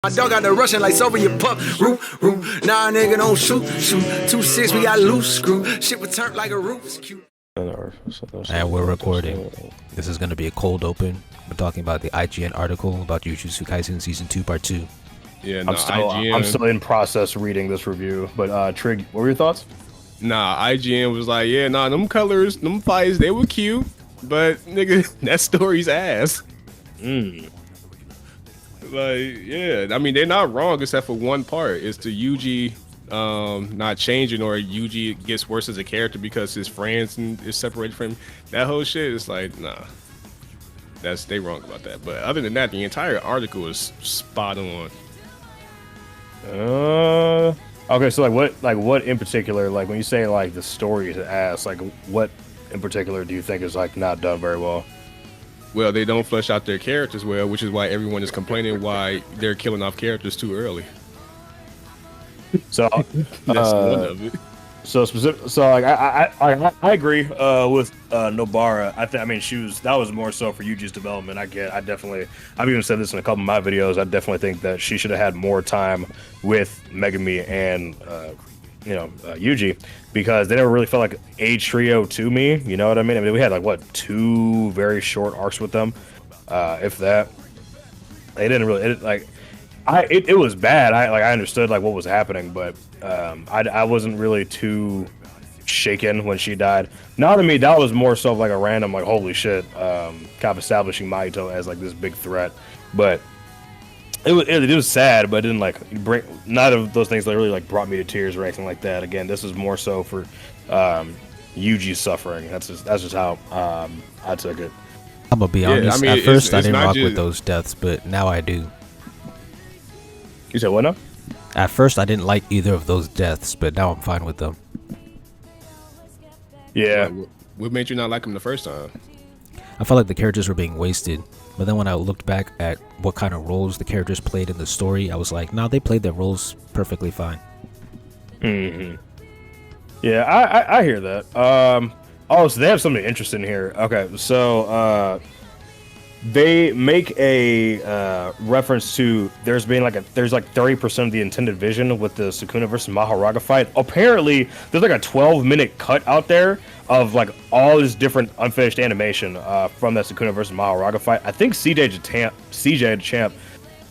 My dog got the Russian like Soviet pup. Roof, roof. Nah, nigga, don't shoot. 2-6, we got loose screw. Shit would turn like a Rubik's Cube. And we're recording. This is going to be a cold open. We're talking about the IGN article about Jujutsu Kaisen Season 2 Part 2. Yeah, no, I'm still in process reading this review. But Trig, what were your thoughts? Nah, IGN was like, yeah, nah, them colors, them fights, they were cute, but nigga, that story's ass. Like, yeah, I mean, they're not wrong except for one part. It's the Yuji not changing, or Yuji gets worse as a character because his friends is separated from him. That whole shit is like, nah, they wrong about that. But other than that, the entire article is spot on. Okay, so what in particular, like when you say like the story is ass, like what in particular do you think is like not done very well? Well, they don't flesh out their characters well, which is why everyone is complaining why they're killing off characters too early. So that's one of it. So like I agree with Nobara. I mean that was more so for Yuji's development. I've even said this in a couple of my videos. I definitely think that she should have had more time with Megumi and Yuji, because they never really felt like a trio to me. You know what I mean? I mean, we had like what, 2 very short arcs with them, if that. They didn't really it was bad. I understood like what was happening, but I wasn't really too shaken when she died. Now to me, that was more so like a random like holy shit, kind of establishing Mahito as like this big threat. But it was sad, but it didn't like bring, none of those things that really like brought me to tears or anything like that. Again, this is more so for Yuji's suffering. That's just how I took it. I'm gonna be honest. At first, I didn't rock with those deaths, but now I do. You said what now? At first, I didn't like either of those deaths, but now I'm fine with them. Yeah. What made you not like them the first time? I felt like the characters were being wasted. But then when I looked back at what kind of roles the characters played in the story, I was like, nah, they played their roles perfectly fine. Yeah, I hear that. Oh, so they have something interesting here. Okay, so they make a reference to there's like 30% of the intended vision with the Sukuna versus Mahoraga fight. Apparently, there's like a 12-minute cut out there of like all this different unfinished animation from that Sukuna versus Mahoraga fight. I think CJ Champ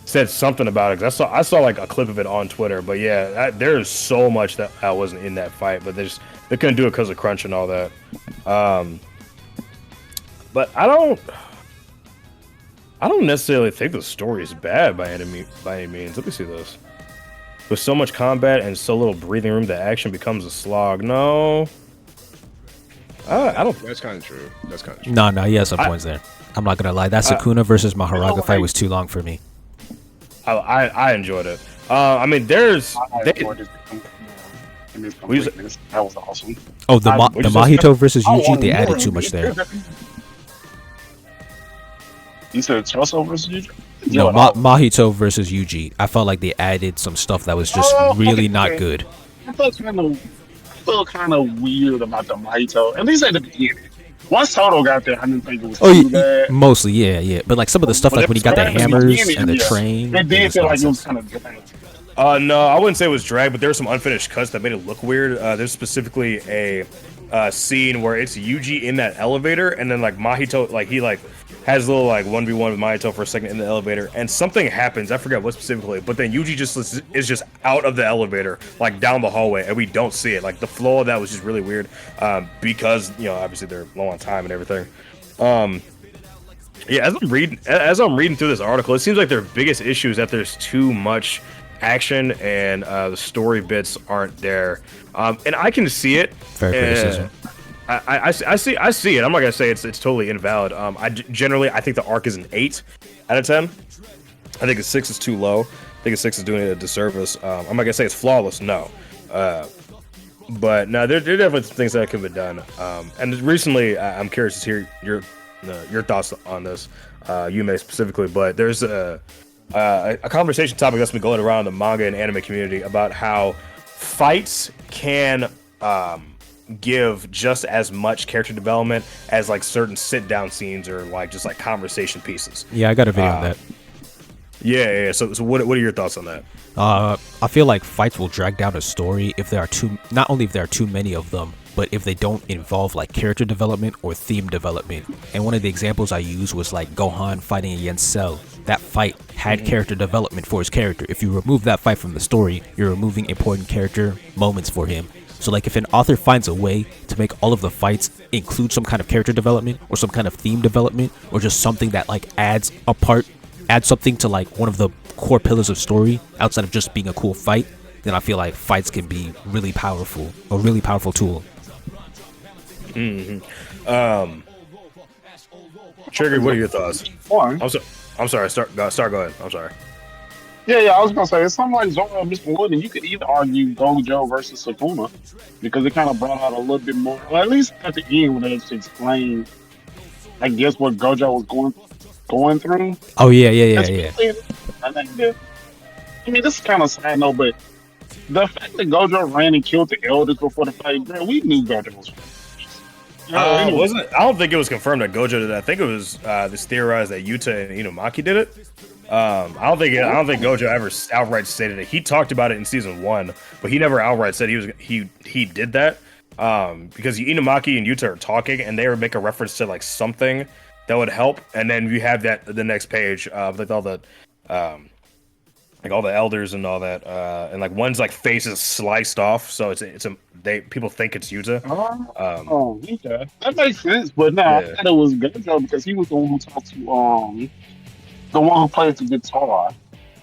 said something about it, 'cause I saw like a clip of it on Twitter. But yeah, there's so much that wasn't in that fight, but they couldn't do it because of crunch and all that. But I don't necessarily think the story is bad by any means. Let me see this. With so much combat and so little breathing room, the action becomes a slog. No. I don't. That's kind of true. No, he has some points there. I'm not gonna lie. That Sukuna versus Mahoraga fight was too long for me. I enjoyed it. I mean, there's. That was awesome. Oh, the Mahito versus Yuji, they added too much there. You said Choso versus Yuji? No, Mahito versus Yuji. I felt like they added some stuff that was just really not good. I felt kind of weird about the Mahito, at least at the beginning. Once Toto got there, I didn't think it was too bad. Mostly, yeah. But like some of the stuff, like when he got the hammers and the train. It did feel like it was kind of dragged. No, I wouldn't say it was drag, but there were some unfinished cuts that made it look weird. There's specifically a scene where it's Yuji in that elevator, and then like Mahito, like he like has a little like 1v1 with Mahito for a second in the elevator, and something happens. I forget what specifically, but then Yuji is just out of the elevator, like down the hallway, and we don't see it. Like the flow of that was just really weird, because obviously they're low on time and everything. Yeah, as I'm reading through this article, it seems like their biggest issue is that there's too much action and the story bits aren't there, and I can see it. Fair criticism. I see it. I'm not gonna say it's totally invalid. I think the arc is an 8 out of 10. I think a 6 is too low. I think a 6 is doing it a disservice. I'm not gonna say it's flawless, no. But no, there are definitely things that could be done. And recently, I'm curious to hear your thoughts on this, Yume specifically. But there's a conversation topic that's been going around the manga and anime community about how fights can give just as much character development as like certain sit down scenes or like just like conversation pieces. Yeah, I got a video on that. Yeah. So what are your thoughts on that? I feel like fights will drag down a story if there are not only if there are too many of them, but if they don't involve like character development or theme development. And one of the examples I used was like Gohan fighting against Cell. That fight had character development for his character. If you remove that fight from the story, you're removing important character moments for him. So like if an author finds a way to make all of the fights include some kind of character development or some kind of theme development or just something that like adds something to like one of the core pillars of story outside of just being a cool fight, then I feel like fights can be really powerful, a really powerful tool. Trigger, what are your thoughts? One. I'm sorry. Start. Go ahead. I'm sorry. Yeah. I was gonna say it's something like Zoro and Mr. Wood, and you could either argue Gojo versus Sukuna because it kind of brought out a little bit more, or at least at the end when they had to explain, I guess, what Gojo was going through. Oh yeah. I think that, I mean, this is kind of side note, but the fact that Gojo ran and killed the elders before the fight, man, we knew Gojo was. Wasn't I don't think it was confirmed that Gojo did it. I think it was this theorized that Yuta and Inumaki did it. I don't think Gojo ever outright stated it. He talked about it in season 1, but he never outright said he did that. Because Inumaki and Yuta are talking, and they would make a reference to like something that would help, and then you have that the next page with all the all the elders and all that, and like one's like face is sliced off, so people think it's Yuta. Okay, that makes sense. But no, I thought it was Gojo because he was the one who talked to the one who plays the guitar.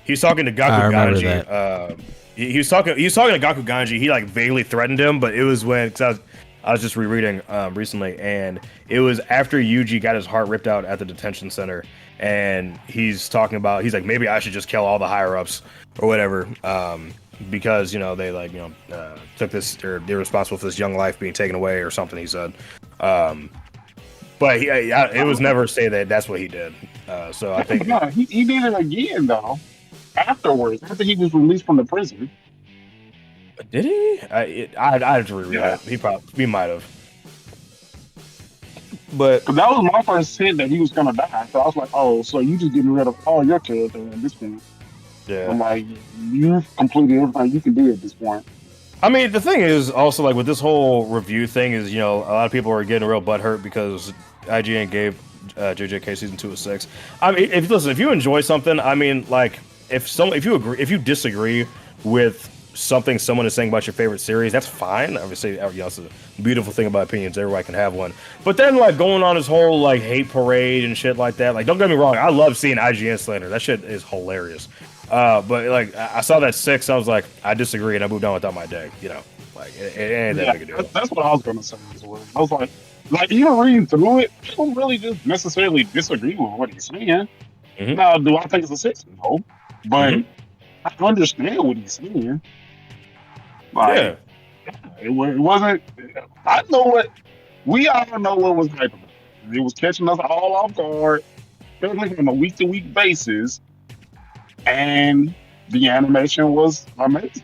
He was talking to Gaku I remember Ganji. that. He was talking to Gaku Ganji. He like vaguely threatened him, but it was when I was just rereading recently, and it was after Yuji got his heart ripped out at the detention center, and he's talking about he's like maybe I should just kill all the higher ups or whatever, because they took this or they're responsible for this young life being taken away or something. He said, but it was never say that that's what he did. So I think no, he did it again though. Afterwards, after he was released from the prison. Did he? I'd have to reread it. He might have. But that was my first hint that he was gonna die. So I was like, oh, so you just getting rid of all your characters at this point. Yeah. I'm like, you've completed everything you can do at this point. I mean, the thing is also like with this whole review thing is, a lot of people are getting real butthurt because IGN gave JJK season 2 a 6. I mean, if you enjoy something, I mean, like if you disagree with something someone is saying about your favorite series, that's fine. Obviously, it's a beautiful thing about opinions. Everybody can have one. But then, like, going on this whole, like, hate parade and shit like that, like, don't get me wrong, I love seeing IGN slander. That shit is hilarious. But, like, I saw that 6, I was like, I disagree, and I moved on without my day, Like, it ain't that big a deal. That's what I was going to say as well. I was like, even reading through it, I don't really just necessarily disagree with what he's saying. Mm-hmm. Now, do I think it's a 6? No. But I understand what he's saying. Like, it wasn't. I know what we all know what was happening. It was catching us all off guard, especially on a week-to-week basis, and the animation was amazing.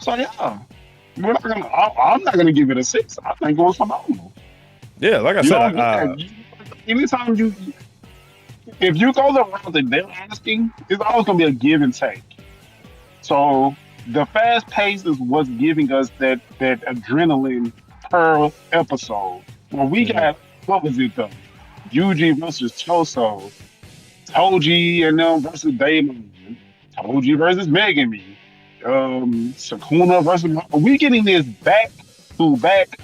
So yeah, I'm not gonna give it a 6. I think it was phenomenal. Yeah, like I said, anytime if you go the route that they're asking, it's always gonna be a give and take. So the fast pace is what's giving us that adrenaline per episode. When we got, what was it though? Yuji versus Choso, Toji and them versus Daemon, Toji versus Megami, Sukuna versus. We getting this back to back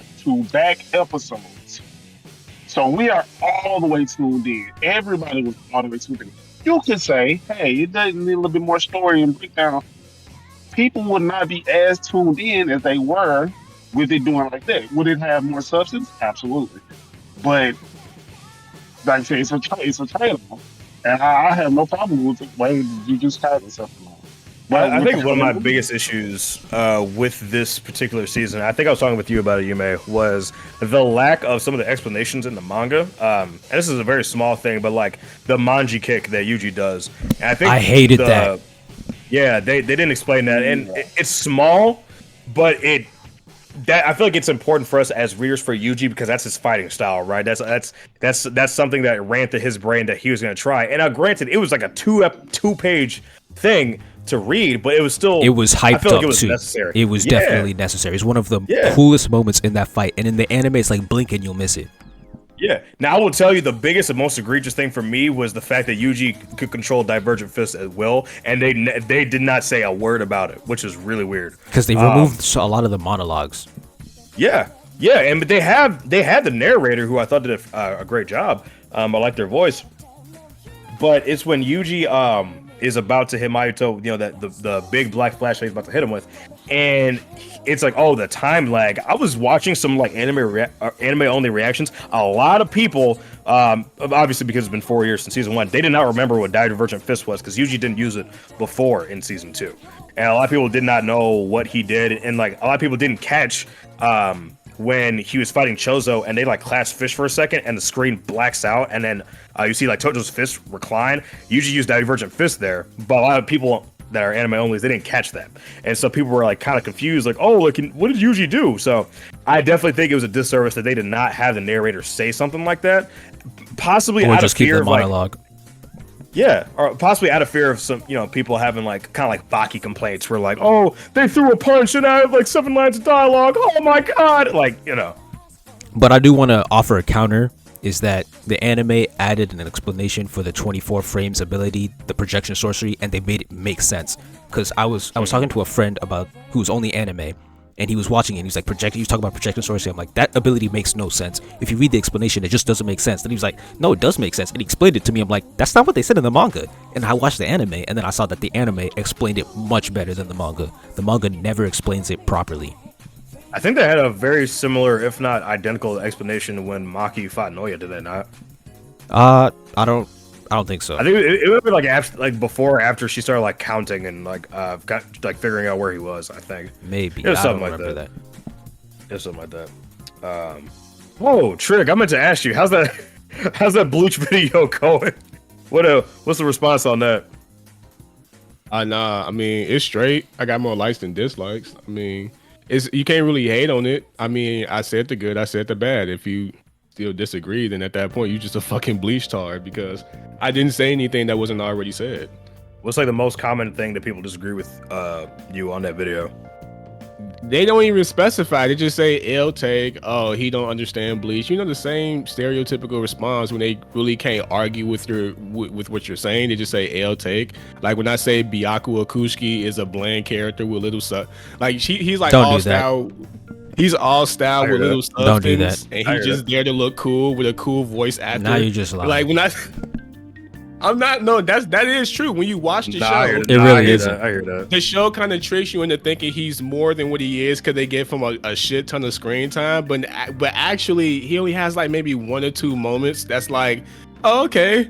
episodes. So we are all the way tuned in. Everybody was all the way tuned in. You could say, hey, it does need a little bit more story and breakdown. People would not be as tuned in as they were with it doing like that. Would it have more substance? Absolutely. But like I said, it's a trade-off. And I have no problem with the way you just had yourself. But I think one of my biggest issues with this particular season, I think I was talking with you about it, Yume, was the lack of some of the explanations in the manga. And this is a very small thing, but like the manji kick that Yuji does. And I think I hated that. Yeah, they didn't explain that, and it's small, but it that I feel like it's important for us as readers for Yuji because that's his fighting style, right? That's something that ran through his brain that he was going to try. And now, granted, it was like a two-page thing to read, but it was still hyped I feel up like it was too. necessary. It was definitely necessary. It's one of the coolest moments in that fight. And in the anime, it's like blink and you'll miss it. Yeah. Now I will tell you the biggest and most egregious thing for me was the fact that Yuji could control Divergent Fist at will, and they did not say a word about it, which is really weird. Because they removed a lot of the monologues. Yeah, but they had the narrator who I thought did a great job. I like their voice, but it's when Yuji is about to hit Mayuto, that the big black flash that he's about to hit him with, and it's like, oh, the time lag. I was watching some like anime only reactions. A lot of people, obviously because it's been 4 years since season 1, they did not remember what Divergent Fist was because Yuji didn't use it before in season 2, and a lot of people did not know what he did, and like a lot of people didn't catch when he was fighting Chozo and they like clasped fish for a second and the screen blacks out and then you see like Chozo's fist recline. Yuji used Divergent Fist there, but a lot of people that are anime only, they didn't catch that, and so people were like kind of confused, like, oh, like, what did Yuji do? So I definitely think it was a disservice that they did not have the narrator say something like that, possibly or out just of keep fear the of like, monologue. yeah, or possibly out of fear of some, people having like kind of like Baki complaints where like, oh, they threw a punch and I have like 7 lines of dialogue. Oh my god, like, But I do want to offer a counter. Is that the anime added an explanation for the 24 frames ability, the projection sorcery, and they made it make sense. Because I was talking to a friend about who's only anime, and he was watching it. And he's like, he was talking about projection sorcery. I'm like, that ability makes no sense. If you read the explanation, it just doesn't make sense. Then he was like, no, it does make sense. And he explained it to me. I'm like, that's not what they said in the manga. And I watched the anime, and then I saw that the anime explained it much better than the manga. The manga never explains it properly. I think they had a very similar, if not identical, explanation when Maki fought Noya. Did they not? I don't think so. I think it would be like after, like before, or after she started like counting and like got like figuring out where he was. I think maybe it was something like that. It was something like that. Oh, Trick! I meant to ask you, how's that Bleach video going? What's the response on that? Nah, I mean, it's straight. I got more likes than dislikes. I mean, you can't really hate on it. I mean, I said the good, I said the bad. If you still disagree, then at that point you just a fucking Bleach tard because I didn't say anything that wasn't already said. What's like the most common thing that people disagree with you on that video? They don't even specify. They just say L take. Oh, he don't understand Bleach. The same stereotypical response when they really can't argue with with what you're saying. They just say L take. Like when I say Byakuya Kushiki is a bland character with little like he's like don't all do style. That. He's all style with little substance. Don't do that. And he's just there to look cool with a cool voice actor. Now you just lying. Like when I'm not. No, that is true. When you watch the show, it really isn't. I hear that. The show kind of tricks you into thinking he's more than what he is because they give him a shit ton of screen time. But actually, he only has like maybe 1 or 2 moments. That's like, oh, okay.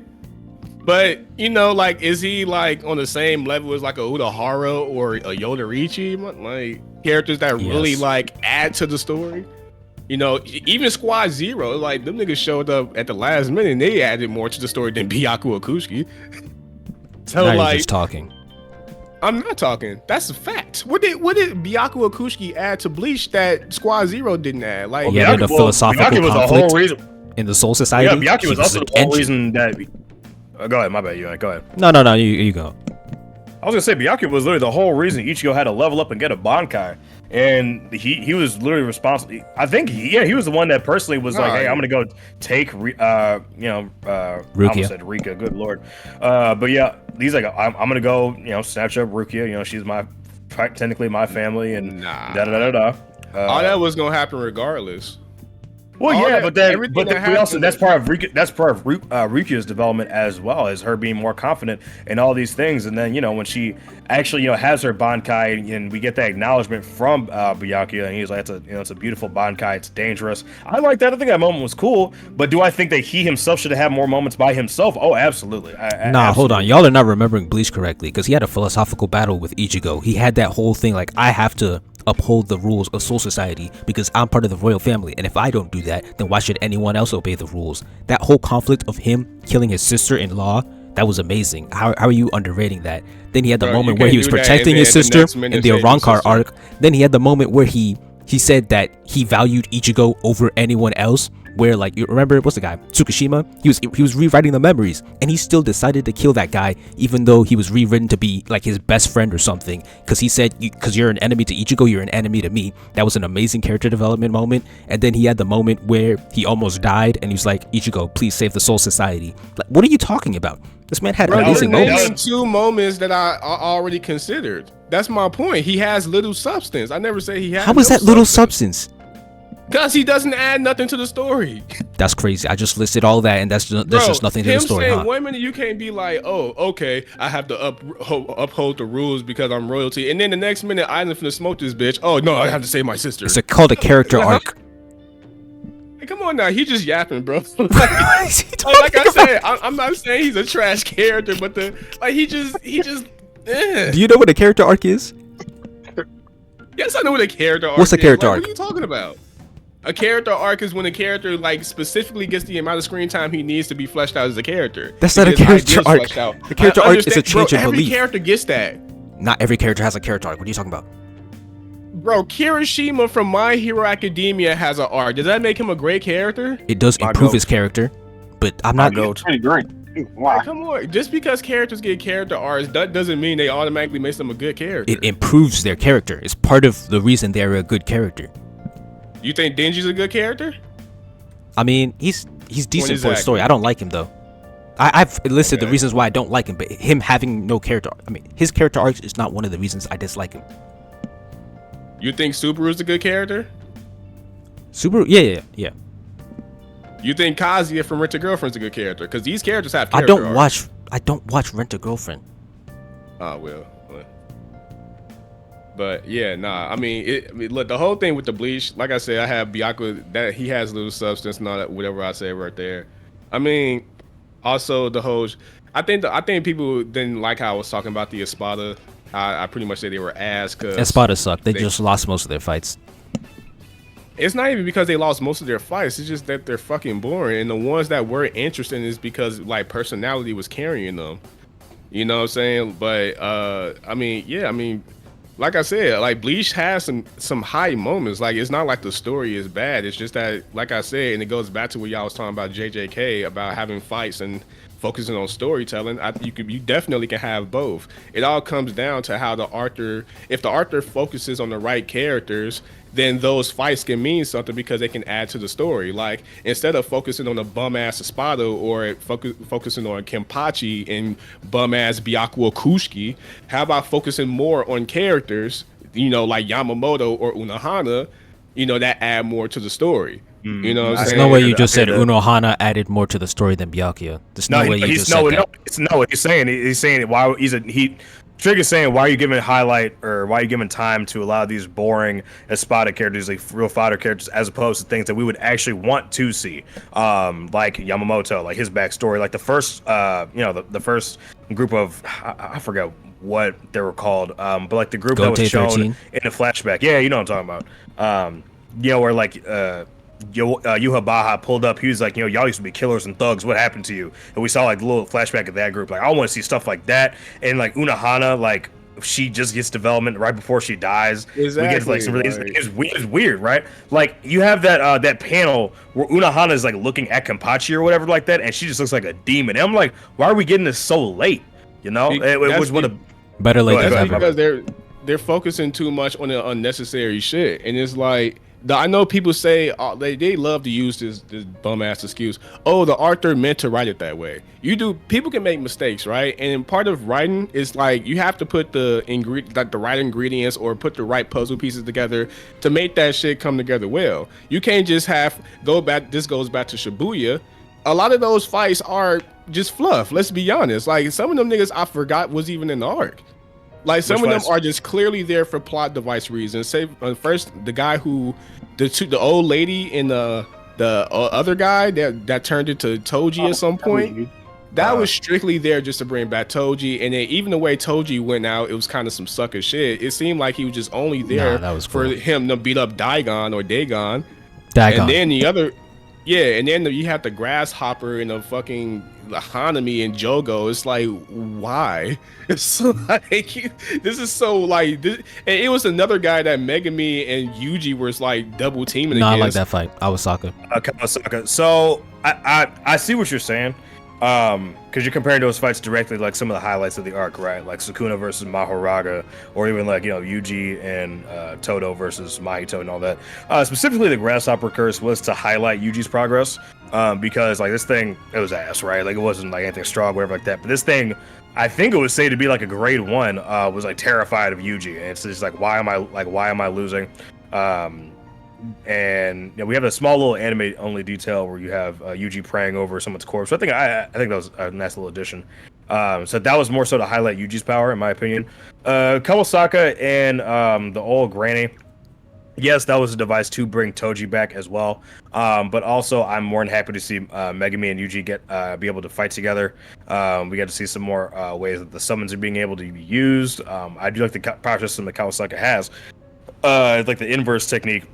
But like, is he like on the same level as like a Udahara or a Yodorichi? Like characters that really like add to the story. Even Squad Zero, like them niggas showed up at the last minute and they added more to the story than Byakuya Kushiki. So now like, you're just talking. I'm not talking. That's a fact. What did Byakuya Kushiki add to Bleach that Squad Zero didn't add? Like, yeah, the philosophical was conflict the whole reason. In the Soul Society. Yeah, Byakuya was also the whole reason that. Go ahead, my bad. You go ahead. No, you go. I was gonna say Byakuya was literally the whole reason Ichigo had to level up and get a Bankai, and he was literally responsible. I think he was the one that personally was like, hey, I'm gonna go take Rukia. I almost said Rika, good lord. But yeah, he's like, I'm gonna go snatch up Rukia. She's technically my family, and da da da da. All that was gonna happen regardless. Well, yeah, that's part of Rukia's development as well, as her being more confident in all these things. And then when she actually has her Bankai, and we get that acknowledgement from Byakuya, and he's like, it's a beautiful Bankai, it's dangerous. I like that. I think that moment was cool. But do I think that he himself should have more moments by himself? Oh, absolutely. Absolutely. Hold on, y'all are not remembering Bleach correctly, because he had a philosophical battle with Ichigo. He had that whole thing like, I have to uphold the rules of Soul Society because I'm part of the royal family, and if I don't do that, then why should anyone else obey the rules? That whole conflict of him killing his sister-in-law, that was amazing. How are you underrating that? Then he had the moment where he was protecting his sister in the Arrancar arc. Then he had the moment where he he said that he valued Ichigo over anyone else. Where, like, you remember, what's the guy, Tsukishima? He was rewriting the memories, and he still decided to kill that guy, even though he was rewritten to be like his best friend or something. Because he said, because you're an enemy to Ichigo, you're an enemy to me. That was an amazing character development moment. And then he had the moment where he almost died, and he was like, Ichigo, please save the Soul Society. Like, what are you talking about? This man had amazing moments. Two moments that I already considered. That's my point. He has little substance. I never say he has. How is that little substance? Because he doesn't add nothing to the story. That's crazy. I just listed all that, and there's just nothing to the story. Saying, one minute you can't be like, oh, okay, I have to uphold the rules because I'm royalty, and then the next minute I'm finna smoke this bitch. Oh no, I have to save my sister. It's called a character arc. Hey, come on now, he just yapping, bro. like I said, I'm not saying he's a trash character, but he just. Do you know what a character arc is? Yes, I know what a character arc is. What's a character arc? What are you talking about? A character arc is when a character like specifically gets the amount of screen time he needs to be fleshed out as a character. That's not a character arc. A character arc is a change of belief. Every character gets that. Not every character has a character arc. What are you talking about? Bro, Kirishima from My Hero Academia has an arc. Does that make him a great character? It does improve his character, but I'm not. Pretty great. Wow. Like, come on, just because characters get character arcs, that doesn't mean they automatically makes them a good character. It improves their character. It's part of the reason they're a good character. You think Denji's a good character? I mean, he's decent for a story. I don't like him though. I've listed the reasons why I don't like him, but him having no character arc, I mean, his character arc is not one of the reasons I dislike him. You think Subaru's a good character? Subaru, yeah. You think Kazuya from Rent a Girlfriend's a good character? Because these characters have character arcs. I don't watch Rent a Girlfriend. Oh well. But yeah, nah. I mean, look, the whole thing with the Bleach, like I said, I have Byakuya that he has little substance and all that, whatever I say right there. I mean, also the whole, I think people didn't like how I was talking about the Espada. I pretty much said they were ass. Cause Espada sucked. They just lost most of their fights. It's not even because they lost most of their fights. It's just that they're fucking boring. And the ones that were interesting is because like personality was carrying them. You know what I'm saying? But I mean, like I said, like Bleach has some high moments. Like it's not like the story is bad. It's just that, like I said, and it goes back to what y'all was talking about JJK about having fights and focusing on storytelling. You definitely can have both. It all comes down to how if the author focuses on the right characters, then those fights can mean something because they can add to the story. Like instead of focusing on a bum ass Espada or focusing on Kenpachi and bum ass Byakuya Kushiki, how about focusing more on characters, like Yamamoto or Unohana, that add more to the story. You know what I'm saying? There's no way you just said Unohana added more to the story than Byakuya. There's no way you just said that. It's not what he's saying. He's saying why Trigger's saying, why are you giving time to a lot of these boring Espada characters, like real fighter characters, as opposed to things that we would actually want to see, like Yamamoto, like his backstory, like the first, the first group of, I forget what they were called, but like the group that was shown 13 in the flashback. Yeah, you know what I'm talking about. Where like Yuha Baha pulled up, he was like, y'all used to be killers and thugs, what happened to you? And we saw like the little flashback of that group. Like, I want to see stuff like that. And like Unohana, like she just gets development right before she dies. Exactly. We get like some really, it's weird, right? Like you have that panel where Unohana is like looking at Kenpachi or whatever like that, and she just looks like a demon. And I'm like, why are we getting this so late? It was one of better late than never. Because they're focusing too much on the unnecessary shit, and it's like, I know people say they love to use this bum ass excuse. Oh, the author meant to write it that way. People can make mistakes, right? And part of writing is like you have to put the right ingredients or put the right puzzle pieces together to make that shit come together well. You can't just go back. This goes back to Shibuya. A lot of those fights are just fluff. Let's be honest. Like some of them niggas I forgot was even in the arc. Like some of them are just clearly there for plot device reasons. Say first the guy the old lady and the other guy that turned into Toji at some point. That was strictly there just to bring back Toji, and then even the way Toji went out, it was kind of some sucker shit. It seemed like he was just only there for him to beat up Daigon or Dagon. And then the other, and then you have the grasshopper and the fucking the Hanami and Jogo. It's like, why? It's like this is so like this, and it was another guy that Megami and Yuji was like double teaming No, I against. like that fight. Awasaka. Kawasaka. So I see what you're saying. Because you're comparing those fights directly, like some of the highlights of the arc, right? Like Sukuna versus Mahoraga, or even like, you know, Yuji and Todo versus Mahito and all that. Specifically, the Grasshopper Curse was to highlight Yuji's progress, because like this thing, it was ass, right? Like it wasn't like anything strong, whatever like that. But this thing, I think it was say to be like a grade 1, was like terrified of Yuji, and it's just like, why am I losing? And you know, we have a small little anime only detail where you have Yuji praying over someone's corpse. So I think that was a nice little addition. So that was more so to highlight Yuji's power, in my opinion. Kawasaka and the old granny. Yes, that was a device to bring Toji back as well. But also, I'm more than happy to see Megami and Yuji be able to fight together. We got to see some more ways that the summons are being able to be used. I do like the power system that Kawasaka has. It's like the inverse technique.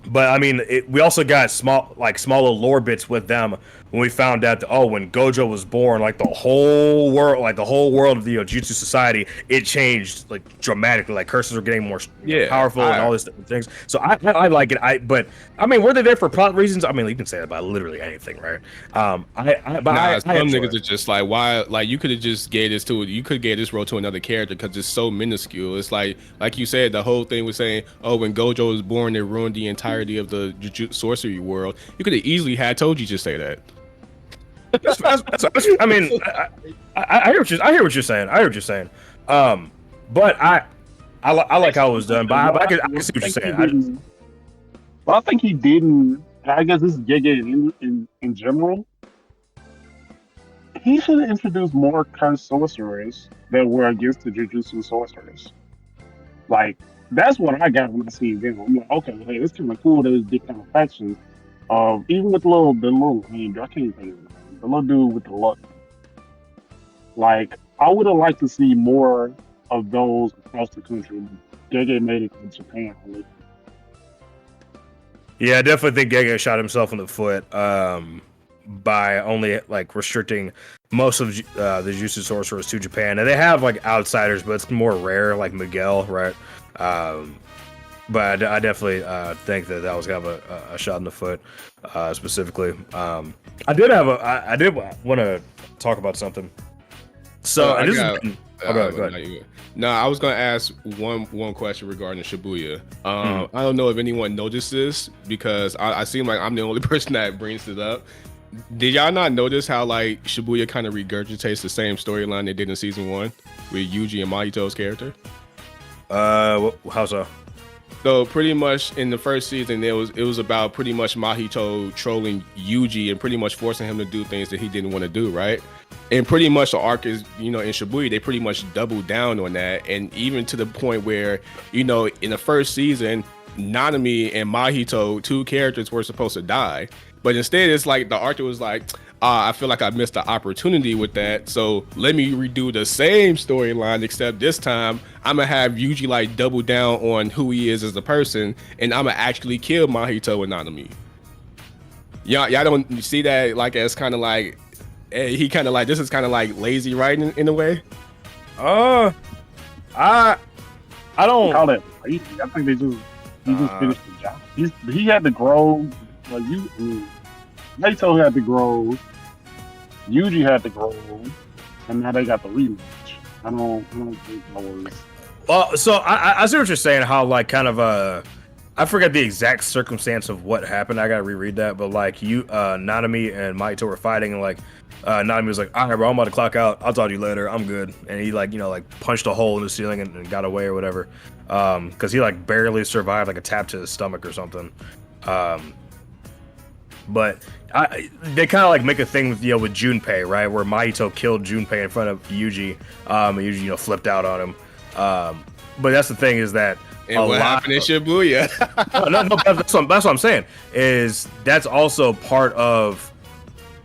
But I mean, we also got small little lore bits with them when we found out that, when Gojo was born, like the whole world of the Jujutsu Society, it changed like dramatically. Like curses were getting more powerful and all these different things. So I like it. But I mean, were they there for plot reasons? I mean, you can say that about literally anything, right? Some niggas are just like, why? Like you could have just gave this role to another character because it's so minuscule. It's like you said, the whole thing was saying, when Gojo was born, it ruined the entirety of the Jujutsu sorcery world. You could have easily had Toji just say that. I mean, I hear what you're saying. But I like how it was done. But I can see what you're saying. I think he didn't. I guess this is JJ in general. He should have introduced more cursed sorcerers that were against the Jujutsu sorcerers. Like that's what I got when I seen them. I'm like, okay, hey, it's kind of cool. There's different factions. Even with the little, I can't think of it. The little dude with the luck. Like, I would have liked to see more of those across the country. JJ made it to Japan. Yeah, I definitely think Gege shot himself in the foot by only like restricting most of the Jujutsu sorcerers to Japan. And they have like outsiders, but it's more rare, like Miguel, right? But I definitely think that was kind of a shot in the foot, specifically. I did want to talk about something. So go ahead. No, I was gonna ask one question regarding Shibuya. I don't know if anyone noticed this because I seem like I'm the only person that brings it up. Did y'all not notice how like Shibuya kind of regurgitates the same storyline they did in season 1 with Yuji and Mahito's character? How so? So pretty much in the first season, it was about pretty much Mahito trolling Yuji and pretty much forcing him to do things that he didn't want to do, right? And pretty much the arc is, in Shibuya, they pretty much doubled down on that. And even to the point where, in the first season, Nanami and Mahito, 2 characters, were supposed to die. But instead, it's like the author was like, I feel like I missed the opportunity with that. So let me redo the same storyline, except this time I'm going to have Yuji like double down on who he is as a person. And I'm going to actually kill Mahito and Nanami. Y'all don't see that like as kind of like, he kind of like, this is kind of like lazy writing in a way. I don't call that lazy. I think he just finished the job. He had to grow. Like Naito had to grow. Yuji had to grow, and now they got the rematch. I don't think that was. Well, so I see what you're saying. How like kind of I forget the exact circumstance of what happened. I gotta reread that. But like Nanami and Mahito were fighting, and like Nanami was like, "All right, bro, I'm about to clock out. I'll talk to you later. I'm good." And he like punched a hole in the ceiling and got away or whatever. Because he like barely survived like a tap to his stomach or something. But they kind of like make a thing with with Junpei, right, where Mahito killed Junpei in front of Yuji, and Yuji flipped out on him. But that's the thing is that and what happened in Shibuya? no, that's what I'm saying. Is that's also part of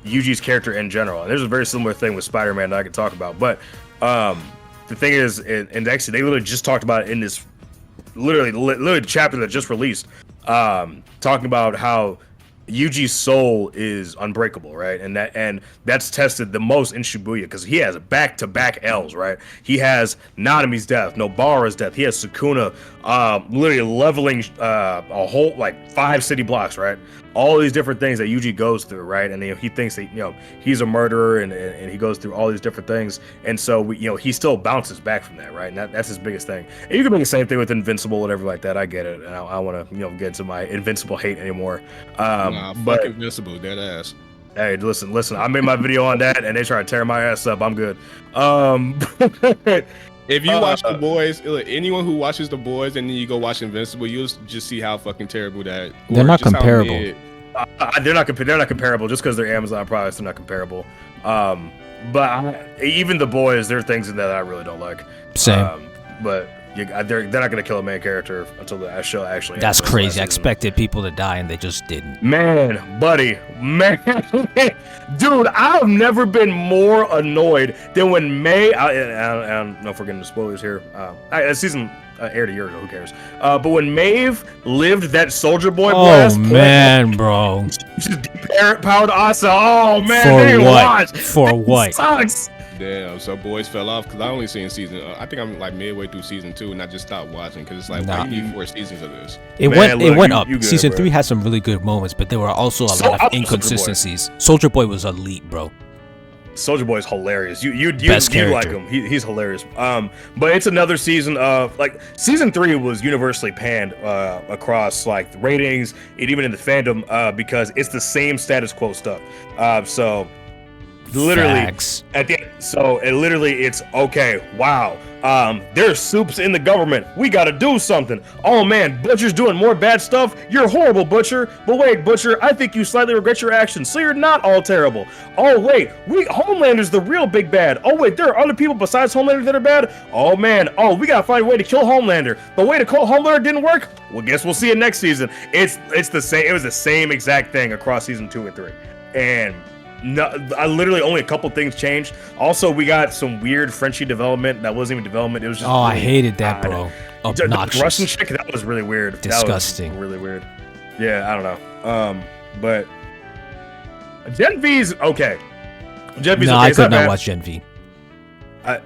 Yuji's character in general. And there's a very similar thing with Spider-Man that I could talk about. But the thing is, and actually they literally just talked about it in this literally chapter that just released, talking about how Yuji's soul is unbreakable, right? And that's tested the most in Shibuya because he has back-to-back L's, right? He has Nanami's death, Nobara's death. He has Sukuna literally leveling a whole like 5 city blocks, right? All these different things that Yuji goes through, right? And he thinks that he's a murderer, and he goes through all these different things, and so he still bounces back from that, right? And that's his biggest thing. And you can make the same thing with Invincible, whatever like that. I get it, and I want to get into my Invincible hate anymore. Fuck Invincible, dead ass. Hey, listen. I made my video on that, and they try to tear my ass up. I'm good. If you watch The Boys, anyone who watches The Boys and then you go watch Invincible, you'll just see how fucking terrible that. They're not comparable. They're not comparable just because they're Amazon products. They're not comparable. But even The Boys, there are things in that I really don't like. Same. But they're not gonna kill a main character until the show actually. That's crazy. I expected people to die and they just didn't. Man, buddy, dude, I've never been more annoyed than when May. I don't know if we're getting into spoilers here. Season aired a year ago. Who cares? But when Maeve lived that Soldier Boy blast. Oh man, bro. Just powered Asa. Oh man, for what? Watch. For what? Sucks. Damn, so Boys fell off because I only seen season. I think I'm like midway through season 2, and I just stopped watching because it's like, why you need 4 seasons of this? It went up. Season 3 had some really good moments, but there were also a lot of inconsistencies. Soldier Boy was elite, bro. Soldier Boy is hilarious. You like him. He's hilarious. But it's another season of like season 3 was universally panned across like the ratings and even in the fandom because it's the same status quo stuff. So literally Facts. At the end, so it's okay. Wow. There's soups in the government. We gotta do something. Oh man, Butcher's doing more bad stuff. You're horrible, Butcher. But wait, Butcher, I think you slightly regret your actions, so you're not all terrible. Oh wait, Homelander's the real big bad. Oh wait, there are other people besides Homelander that are bad. Oh man, we gotta find a way to kill Homelander. The way to kill Homelander didn't work. Well, guess we'll see it next season. It's the same. It was the same exact thing across season 2 and 3, and. No, I literally only a couple things changed. Also, we got some weird Frenchie development that wasn't even development. It was just I hated that, bro. Obnoxious. The Russian chick, that was really weird. Disgusting. That was really weird. Yeah, I don't know. But Gen V's okay. Gen V's okay. I could not watch Gen V.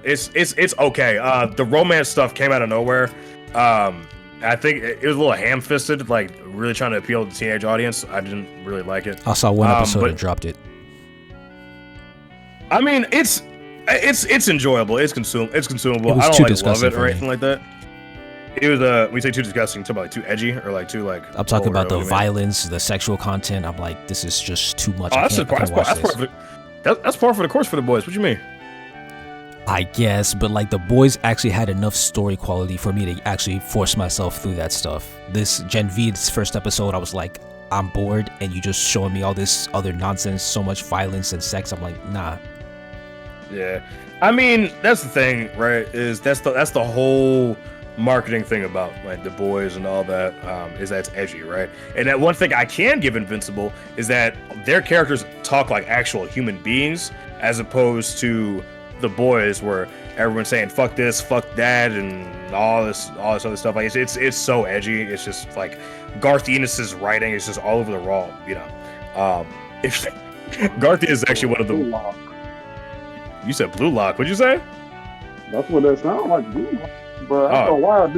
It's okay. The romance stuff came out of nowhere. I think it was a little ham-fisted, like really trying to appeal to the teenage audience. I didn't really like it. I saw one episode and dropped it. I mean, it's enjoyable. It's consumable. I don't love it or anything like that. It was we say too disgusting, talk about like too edgy or like too like. I'm talking about the violence, the sexual content. I'm like, this is just too much. That's par for the course for The Boys. What you mean? I guess, but like The Boys actually had enough story quality for me to actually force myself through that stuff. This Gen V's first episode, I was like, I'm bored, and you just showing me all this other nonsense, so much violence and sex. I'm like, nah. Yeah, I mean that's the thing, right? Is that's the whole marketing thing about like The Boys and all that is that it's edgy, right? And that one thing I can give Invincible is that their characters talk like actual human beings, as opposed to The Boys where everyone's saying fuck this, fuck that, and all this other stuff. Like it's so edgy. It's just like Garth Ennis's writing is just all over the wall, you know. Garth is actually one of the. You said Blue Lock. What'd you say? That's what that sounds like, Blue Lock. But after a while,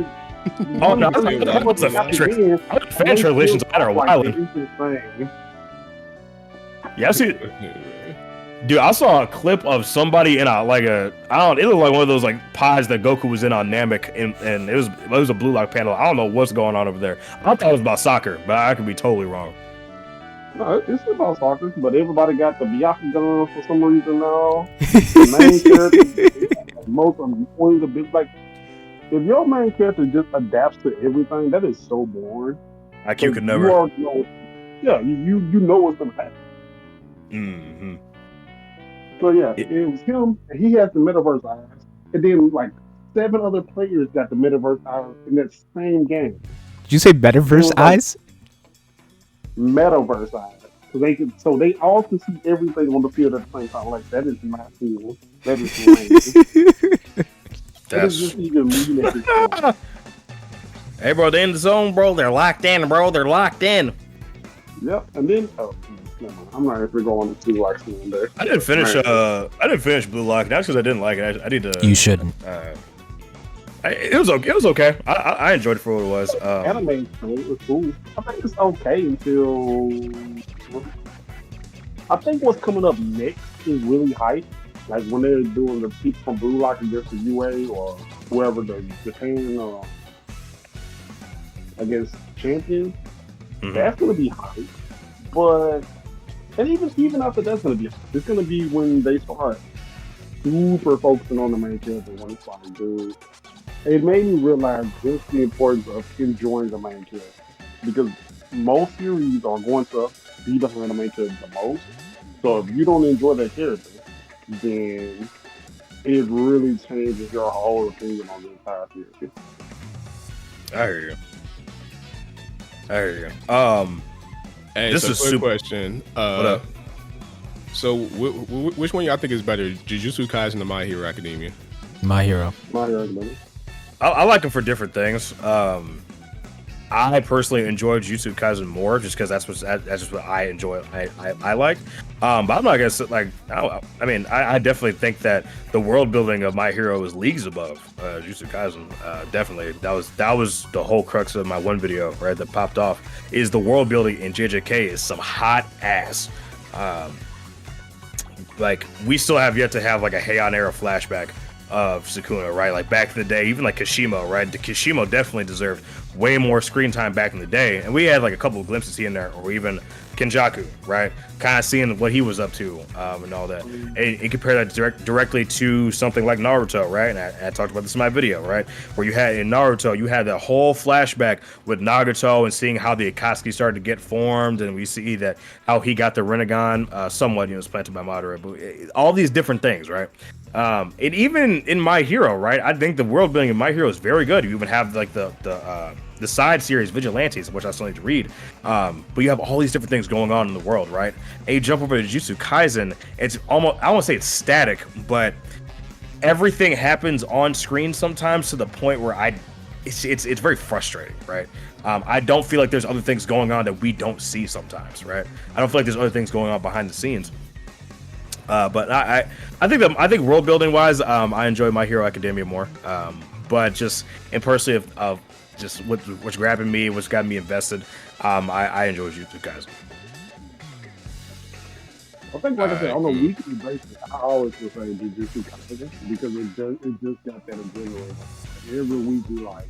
oh no, that was a fan translations matter a while. Yeah, I see. Dude, I saw a clip of somebody in it looked like one of those like pods that Goku was in on Namek, and it was a Blue Lock panel. I don't know what's going on over there. I thought it was about soccer, but I could be totally wrong. No, it's about soccer, but everybody got the byakuya for some reason now. The main character, most annoying, the big like. If your main character just adapts to everything, that is so boring. IQ could never. You already know. Yeah, you know what's gonna happen. Mm-hmm. So yeah, it was him, and he has the metaverse eyes, and then like 7 other players got the metaverse eyes in that same game. Did you say metaverse eyes? Metaverse eyes, so they all can see everything on the field at the same time. Like that is not cool. That is lame. That is just even mean everything. Hey bro, they're in the zone, bro. They're locked in, bro. They're locked in. Yep. And then never mind. I'm not even going to see like one day. I didn't finish. I didn't finish Blue Lock. That's because I didn't like it. I need to. You shouldn't. It was okay. It was okay. I enjoyed it for what it was. Anime was cool. I think it's okay until I think what's coming up next is really hype. Like when they're doing the peak from Blue Lock against the UA or whoever the Japan against champion, that's gonna be hype. But and even after that's gonna be hype. It's gonna be when they start super focusing on the main character when it's like, dude. It made me realize just the importance of enjoying the main character. Because most series are going to be behind the main character the most. So if you don't enjoy that character, then it really changes your whole opinion on the entire series. I hear you. Hey, this so is quick super. question. What up? So which one y'all think is better, Jujutsu Kaisen or My Hero Academia? My Hero. My argument. I like them for different things. I personally enjoy Jujutsu Kaisen more just because that's just what I enjoy. I like. But I'm not gonna sit like. I mean, I definitely think that the world building of My Hero is leagues above Jujutsu Kaisen. Definitely, that was the whole crux of my one video, right? That popped off. Is the world building in JJK is some hot ass. Like we still have yet to have like a Heian era flashback of Sukuna, right? Like back in the day, even like Kishimo, right? The Kishimo definitely deserved way more screen time back in the day, and we had like a couple of glimpses here and there, or even Kenjaku, right? Kind of seeing what he was up to and all that. And compare that directly to something like Naruto, right? And I talked about this in my video, right? Where you had in Naruto, you had that whole flashback with Nagato and seeing how the Akatsuki started to get formed, and we see that how he got the Rinnegan, somewhat, was planted by Madara, but all these different things, right? And even in My Hero, right? I think the world building in My Hero is very good. You even have like the side series Vigilantes, which I still need to read. But you have all these different things going on in the world, right? And you jump over to Jujutsu Kaisen, it's almost, I won't say it's static, but everything happens on screen sometimes to the point where it's very frustrating, right? I don't feel like there's other things going on that we don't see sometimes, right? I don't feel like there's other things going on behind the scenes. But I think world building wise, I enjoy My Hero Academia more. But just in personally of just what's grabbing me, what's got me invested, I enjoy Jujutsu Kaisen. I think, like I said, on a weekly basis, I always will say Jujutsu Kaisen because it just got that adrenaline. Every week, we like,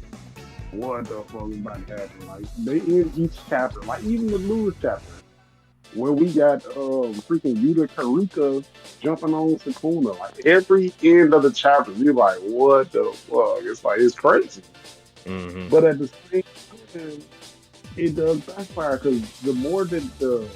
what the fuck is about to happen? Like they end each chapter, like even the newest chapter, where we got freaking Yuta Karika jumping on Sukuna. Like every end of the chapter, you're like, what the fuck? It's like it's crazy. Mm-hmm. But at the same time, it does backfire because the more that the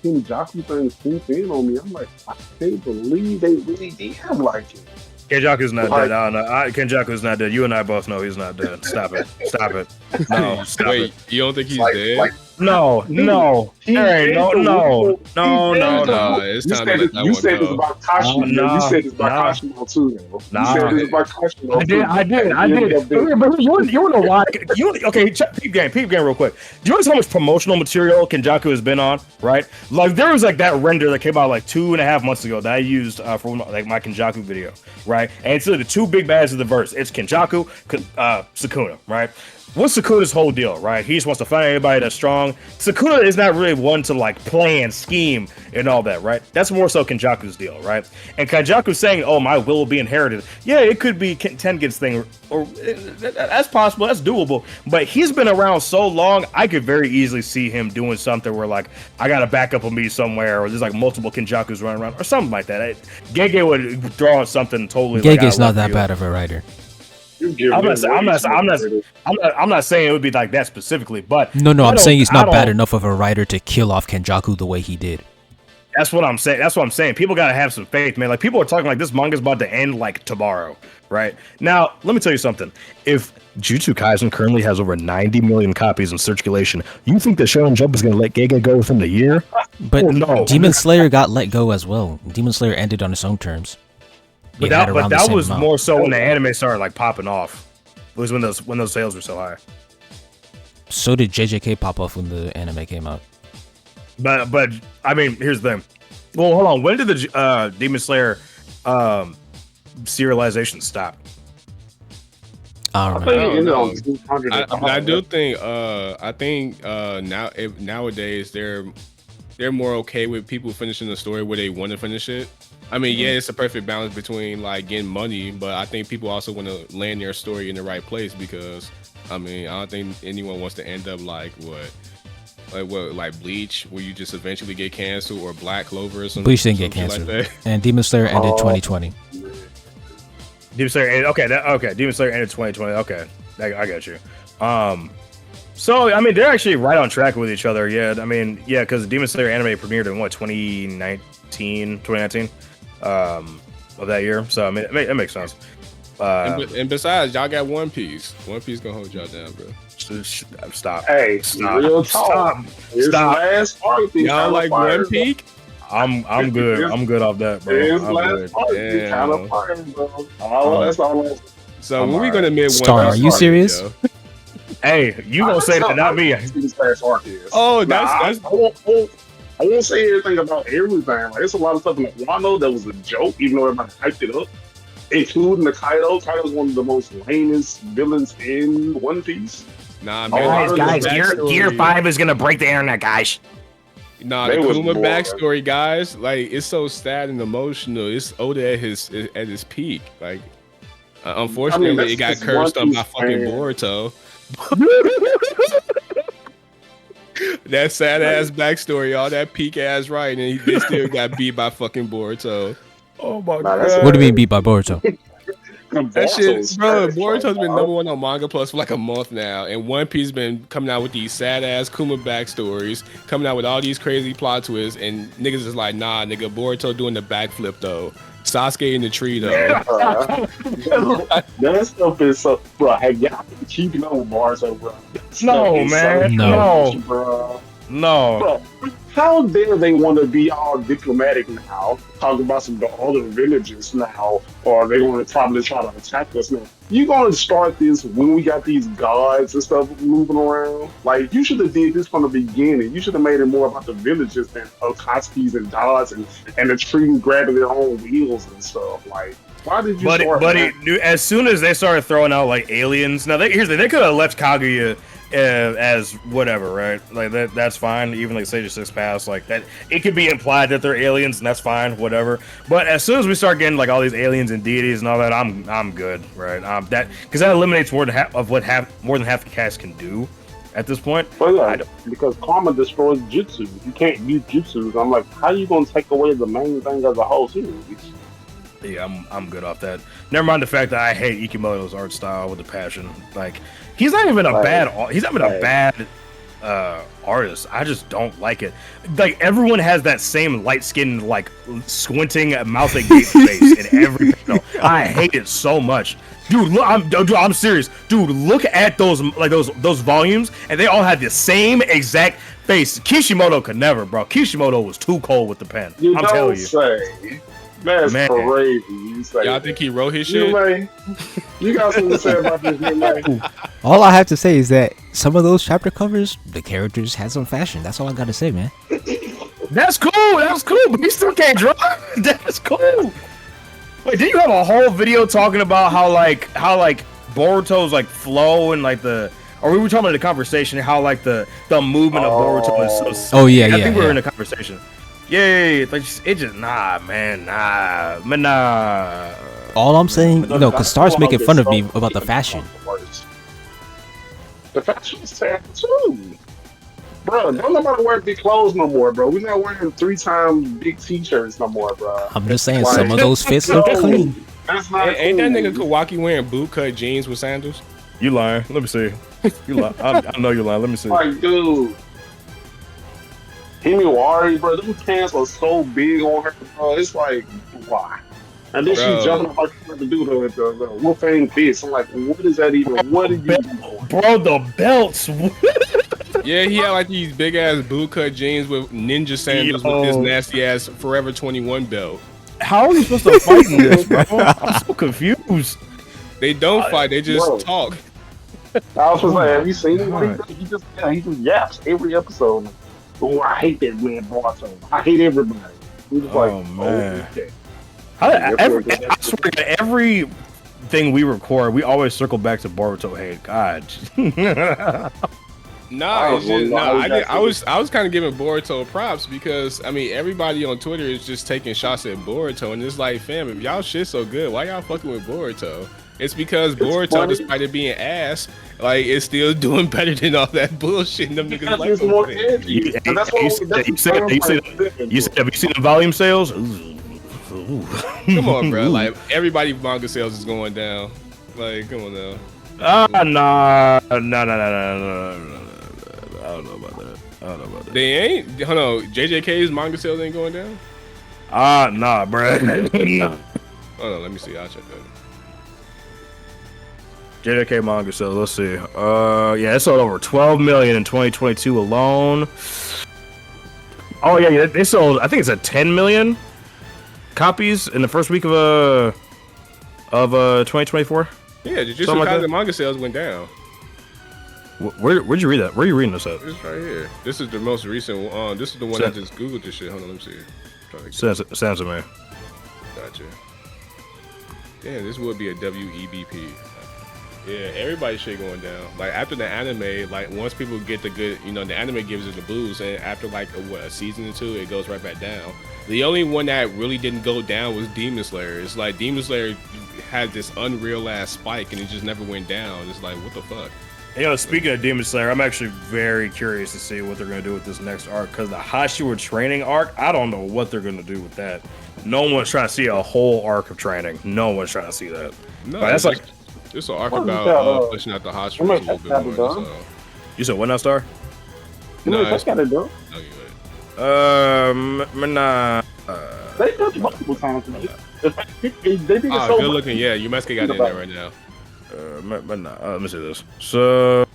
Kenjaku thing seeps in on me, I'm like, I can't believe they really did him like it. Kenjaku's not dead. I don't know. Kenjaku's not dead. You and I both know he's not dead. Stop it. Stop it. No, stop Wait, it. you don't think he's dead? No. Hey, no. It's time to let that You one said this go. about Kashimo. You said this about Kashimo too, though. You said this about Kashimo too. I did. But you know why? Okay, check peep game real quick. Do you notice how much promotional material Kenjaku has been on, right? Like there was like that render that came out like 2.5 months ago that I used for like my Kenjaku video, right? And it's the two big bads of the verse. It's Kenjaku, Sukuna, right? What's Sukuna's whole deal, right? He just wants to find anybody that's strong. Sukuna is not really one to like plan, scheme, and all that, right? That's more so Kenjaku's deal, right? And Kenjaku's saying, "Oh, my will be inherited." Yeah, it could be Tengen's thing, or that's possible, that's doable. But he's been around so long, I could very easily see him doing something where like I got a backup of me somewhere, or there's like multiple Kenjakus running around, or something like that. Gege would draw on something totally. Gege's not that bad of a writer. I'm not saying it would be like that specifically, but No, I'm saying he's not bad enough of a writer to kill off Kenjaku the way he did. That's what I'm saying. People gotta have some faith, man. Like people are talking like this manga's about to end like tomorrow, right? Now, let me tell you something. If Jujutsu Kaisen currently has over 90 million copies in circulation, you think that Shonen Jump is gonna let Gege go within the year? But no. Demon Slayer got let go as well. Demon Slayer ended on its own terms. But that was more so when the anime started like popping off. It was when those sales were so high. So did JJK pop off when the anime came out. But I mean, here's the thing. Well, hold on. When did the Demon Slayer serialization stop? I don't I know. think it ended know. on 200. I do think nowadays they're more okay with people finishing the story where they want to finish it. I mean, yeah, it's a perfect balance between like getting money, but I think people also want to land their story in the right place because I mean, I don't think anyone wants to end up like Bleach, where you just eventually get canceled, or Black Clover or something. Bleach didn't get some shit canceled, like that. and Demon Slayer ended 2020. Demon Slayer ended, okay. Demon Slayer ended 2020. Okay, I got you. So I mean, they're actually right on track with each other. Yeah, I mean, yeah, because Demon Slayer anime premiered in what 2019 of that year. So I mean, it makes sense. And besides, y'all got One Piece. One Piece gonna hold y'all down, bro. Stop. Hey, Stop. real talk. It's Stop. last arc. Y'all like One Piece? I'm good. I'm good off that, bro. It's I'm last good. arc. It's kind of fire, bro. That's all. So I'm when we alright. gonna admit Star, One are Piece you started, serious? yo? Hey, you gonna say that, not me? This last arc is. Oh, Nah, that's I won't say anything about everything. Like, there's a lot of stuff in the Wano that was a joke, even though everybody hyped it up. Including the Kaido. Kaido's one of the most lamest villains in One Piece. nah, Oh, man. guys, the Gear backstory- 5 is gonna break the internet, guys. Nah, They the was Kuma boring. backstory, guys, like it's so sad and emotional. It's Oda at his peak. Like, unfortunately, that's it got just cursed One up by Piece fucking fan. Boruto. That sad ass backstory, all that peak ass writing, and they still got beat by fucking Boruto. Oh my Nah, that's- god. What do you mean beat by Boruto? That shit, Boruto's bro. trash, Boruto's like, been #1 on Manga Plus for like a month now, and One Piece been coming out with these sad ass Kuma backstories, coming out with all these crazy plot twists, and niggas is like, nah, nigga, Boruto doing the backflip though, Sasuke in the tree though. That stuff is so, bro. Have y'all been keeping up with Boruto, bro? That stuff No, is man. so No. trash, bro. No. Bro, how dare they want to be all diplomatic now, talking about some other villages now, or they want to probably try to attack us now? You gonna start this when we got these gods and stuff moving around? Like, you should have did this from the beginning. You should have made it more about the villages than Akatsuki's and gods and the trees grabbing their own wheels and stuff. Like, why did you start that? As soon as they started throwing out like aliens, now here's the thing, they could have left Kaguya as whatever, right? Like that's fine. Even like Sage of Six Paths, like that, it could be implied that they're aliens, and that's fine, whatever. But as soon as we start getting like all these aliens and deities and all that, I'm good, right? That because that eliminates more than half the cast can do at this point. Well, yeah, because karma destroys jutsu. You can't use jutsus. I'm like, how you gonna take away the main thing of the whole series? Yeah, I'm good off that. Never mind the fact that I hate Ikimoto's art style with a passion. Like, he's not even a bad artist. I just don't like it. Like, everyone has that same light skinned, like squinting mouth agape face in every panel. I hate it so much. Dude, look, I'm serious. Dude, look at those volumes, and they all have the same exact face. Kishimoto could never, bro. Kishimoto was too cold with the pen. I'm telling you. Say. That's crazy. You say Y'all think he wrote his shit? You got something to say about this, man? All I have to say is that some of those chapter covers, the characters had some fashion. That's all I gotta say, man. That's cool. But he still can't draw. That's cool. Wait, did you have a whole video talking about how Boruto's like flow and like or we were talking about the conversation how like the movement of Boruto is so sick. Oh yeah, I think we were yeah. in a conversation. Yeah, like it just nah. All I'm saying, because Star's making fun of me about the fashion. The fashion's terrible too, bro. Don't nobody wear big clothes no more, bro. We're not wearing 3 times big t-shirts no more, bro. I'm just saying some of those fits look clean. That's not Ain't that cool. nigga Kawaki wearing bootcut jeans with sandals? You lying? Let me see. You lying? I know you lying. Let me see. Like, dude. Himiwari, bro, those pants are so big on her, bro. It's like, why? And then Bro. she jumping up like she to do the Wolfang fist. I'm like, what is that even? What are you doing? Bro, the belts. Yeah, he had like these big ass bootcut jeans with ninja sandals with this nasty ass Forever 21 belt. How are we supposed to fight in this, bro? I'm so confused. They don't fight, they just bro. talk. I was just like, have you seen him? He just yaps every episode. Oh, I hate that man Boruto. I hate everybody. He was Oh, man. okay. I swear to God, everything we record, we always circle back to Boruto hate. God. Nah, it's just, I was kind of giving Boruto props because I mean everybody on Twitter is just taking shots at Boruto, and it's like, fam, if y'all shit so good, why y'all fucking with Boruto? It's because Boruto, funny. despite it being ass, like it's still doing better than all that bullshit. And them niggas like It's more edgy. You said, have you seen the volume sales? Come on, bro. Like everybody manga sales is going down. Like, come on now. Nah. I don't know about that. They ain't. Hold on. JJK's manga sales ain't going down. Nah, bro. Hold on. Let me see. I'll check that. JJK manga sales. Let's see. Yeah, it sold over 12 million in 2022 alone. Oh yeah, they sold. I think it's 10 million copies in the first week of 2024. Yeah, Jujutsu Kaisen manga sales went down. Where'd you read that? Where are you reading this at? It's right here. This is the most recent one. This is the one I just googled this shit. Hold on, let me see. Sounds to me. Gotcha. Damn, this would be a WEBP. Yeah, everybody's shit going down. Like after the anime, like once people get the good, you know, the anime gives it the boost, and after like a season or two, it goes right back down. The only one that really didn't go down was Demon Slayer. It's like Demon Slayer had this unreal ass spike, and it just never went down. It's like, what the fuck? You know, speaking of Demon Slayer, I'm actually very curious to see what they're going to do with this next arc, because the Hashira training arc, I don't know what they're going to do with that. No one's trying to see a whole arc of training. No one's trying to see that. No, but that's like it's an arc about pushing out the Hashira a little bit more. So. You said what now, Star? No, that's got to do. Nah. They did it multiple times. They did it so good looking. Yeah, Yumesuke got it in there right now. But nah, let me see this. So,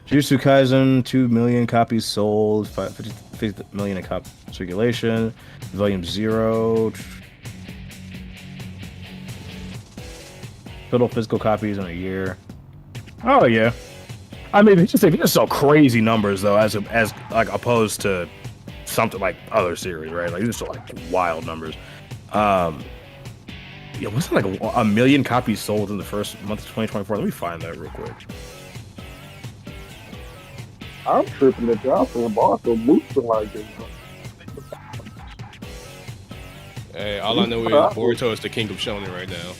Jujutsu Kaisen, 2 million copies sold, 50 million in circulation, volume 0. Total physical copies in a year. Oh yeah, I mean it's just so crazy numbers though, as like opposed to something like other series, right? Like these are like wild numbers. Yeah, wasn't like a million copies sold in the first month of 2024? Let me find that real quick. I'm tripping that y'all saying Boruto boosting like this. Hey, all I know is Boruto is the king of shonen right now.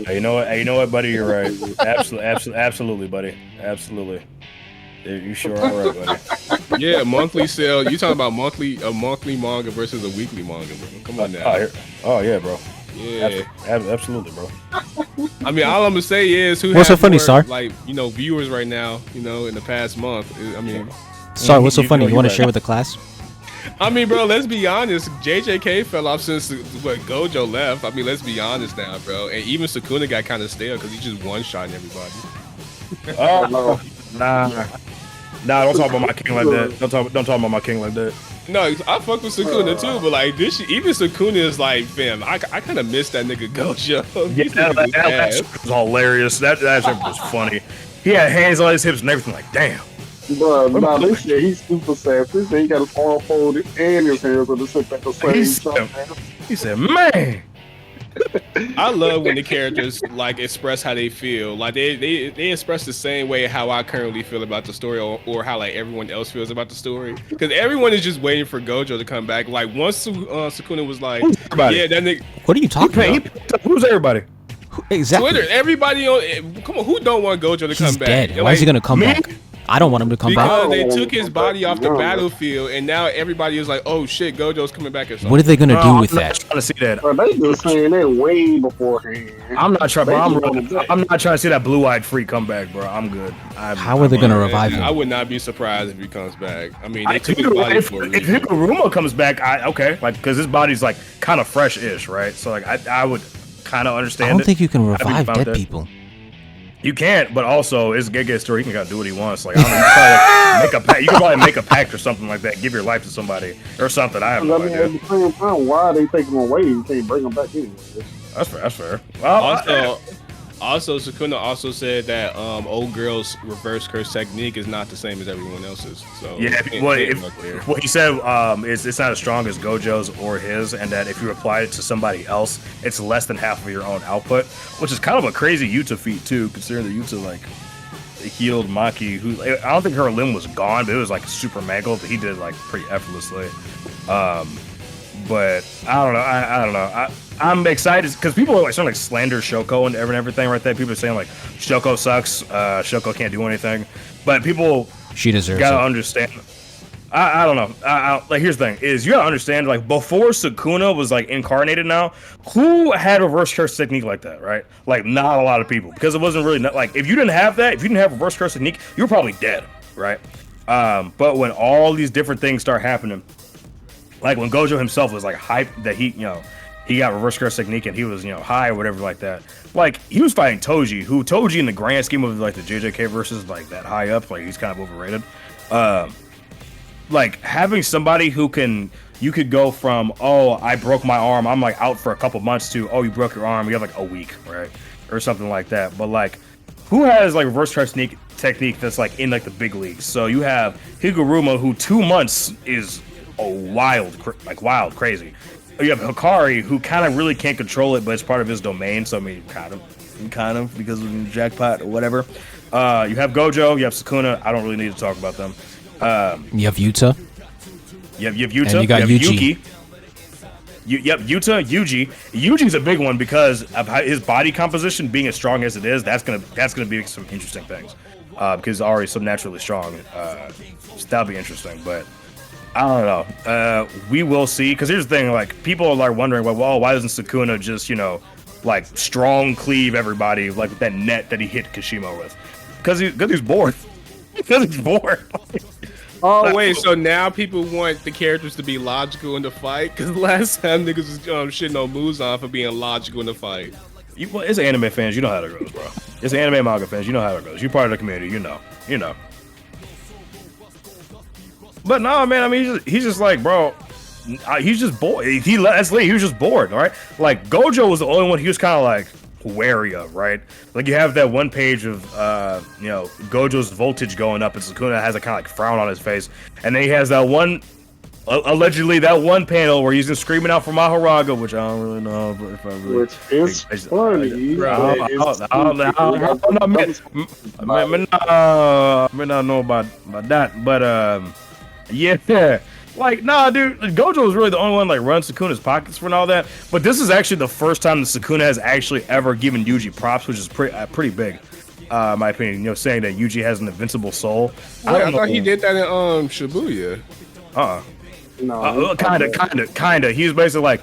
Hey, you know what, buddy? You're right. Absolutely, buddy. Absolutely. You sure are right, buddy. Yeah, monthly sale. You talking about a monthly manga versus a weekly manga, bro? Come on now. Oh yeah, bro. Yeah, absolutely, bro. I mean, all I'm gonna say is what's so funny, Sar? Like, you know, viewers right now, you know, in the past month. I mean, Sar, what's so funny? You want to share with the class? I mean, bro, let's be honest. JJK fell off since Gojo left. I mean, let's be honest now, bro. And even Sukuna got kind of stale because he just one-shotting everybody. Oh nah, don't talk about my king like that. Don't talk about my king like that. No, I fuck with Sukuna too, but like this, even Sukuna is like, fam, I kind of miss that nigga Gojo. Yeah, that shit was hilarious. That shit was funny. He had hands on his hips and everything. Like, damn. Bro, nah, they said he's super sad. They said he got his arm folded and his hands on the same at the same time. He said, man. I love when the characters like express how they feel. Like they express the same way how I currently feel about the story, or how like everyone else feels about the story. Because everyone is just waiting for Gojo to come back. Like once Sukuna was like, yeah, that nigga. What are you talking about? Who's everybody? Exactly. Twitter, everybody on. Come on, who don't want Gojo to come back? Dead. Why is he gonna come back? I don't want him to come back. Because they took his body off the battlefield, and now everybody is like, "Oh shit, Gojo's coming back." Or something. What are they gonna do with that? I'm not trying to see that. Bro, they just saying that way beforehand. I'm not trying. I'm not trying to see that blue-eyed freak come back, bro. I'm good. How are they gonna revive him? I would not be surprised if he comes back. I mean, they took his body for a reason. If Hikaruma comes back, okay, like because his body's like kind of fresh-ish, right? So like I would kind of understand. I don't think you can revive dead people. You can't, but also it's a gay story. He can do what he wants. Like I don't know, you can probably make a pact or something like that. Give your life to somebody or something. I have no idea. At the same time, why are they taking him away? You can't bring him back in. That's fair. Well, Also, Sukuna also said that old girl's reverse curse technique is not the same as everyone else's. So yeah, what he said is it's not as strong as Gojo's or his, and that if you apply it to somebody else, it's less than half of your own output, which is kind of a crazy Yuta feat too, considering that Yuta like healed Maki, who I don't think her limb was gone, but it was like super mangled. He did it like pretty effortlessly. But I don't know. I don't know. I'm excited because people are like starting to slander Shoko and everything right there. People are saying like Shoko sucks. Shoko can't do anything. But people She deserves gotta it. understand. I don't know. Like here's the thing: is you gotta understand like before Sukuna was like incarnated. Now, who had reverse curse technique like that? Right? Like not a lot of people because it wasn't really like if you didn't have that, if you didn't have reverse curse technique, you were probably dead. Right? But when all these different things start happening. Like when Gojo himself was like hype that he got reverse curse technique and he was, high or whatever like that. Like he was fighting Toji, who Toji in the grand scheme of like the JJK versus like that high up, like he's kind of overrated. Like having somebody who you could go from, oh, I broke my arm, I'm like out for a couple months to, oh, you broke your arm, you have like a week, right? Or something like that. But like who has like reverse curse technique that's like in like the big leagues? So you have Higuruma, who 2 months is wild crazy. You have Hikari, who kind of really can't control it, but it's part of his domain. So I mean, kind of because of the jackpot or whatever. You have Gojo, you have Sukuna. I don't really need to talk about them. You have Yuta. You have Yuta. And you got have Yuji. Yuki. Yep, Yuta, Yuji. Yuji's a big one because of his body composition being as strong as it is. That's gonna be some interesting things because he's already so naturally strong. So that'll be interesting, but. I don't know. We will see. Because here's the thing: like people are like wondering, well, why doesn't Sukuna just, like strong cleave everybody like with that net that he hit Kashima with? Because he's bored. Because he's bored. Oh wait, so now people want the characters to be logical in the fight? Because last time niggas was shitting on Muzan for being logical in the fight. Well, it's anime fans, you know how that goes, bro. It's anime manga fans, you know how it goes. You're part of the community, you know. But no, man. I mean, he's just like, bro. He's just bored. He was just bored. All right. Like Gojo was the only one he was kind of like wary of, right? Like you have that one page of Gojo's voltage going up, and Sukuna has a kind of like frown on his face, and then he has that one, allegedly that one panel where he's just screaming out for Mahoraga, which I don't really know if I really. Which is funny. I may not know about that, but yeah, like nah, dude. Gojo was really the only one like runs Sukuna's pockets for and all that. But this is actually the first time that Sukuna has actually ever given Yuji props, which is pretty big, in my opinion. Saying that Yuji has an invincible soul. I thought he did that in Shibuya. No, Kinda. He was basically like.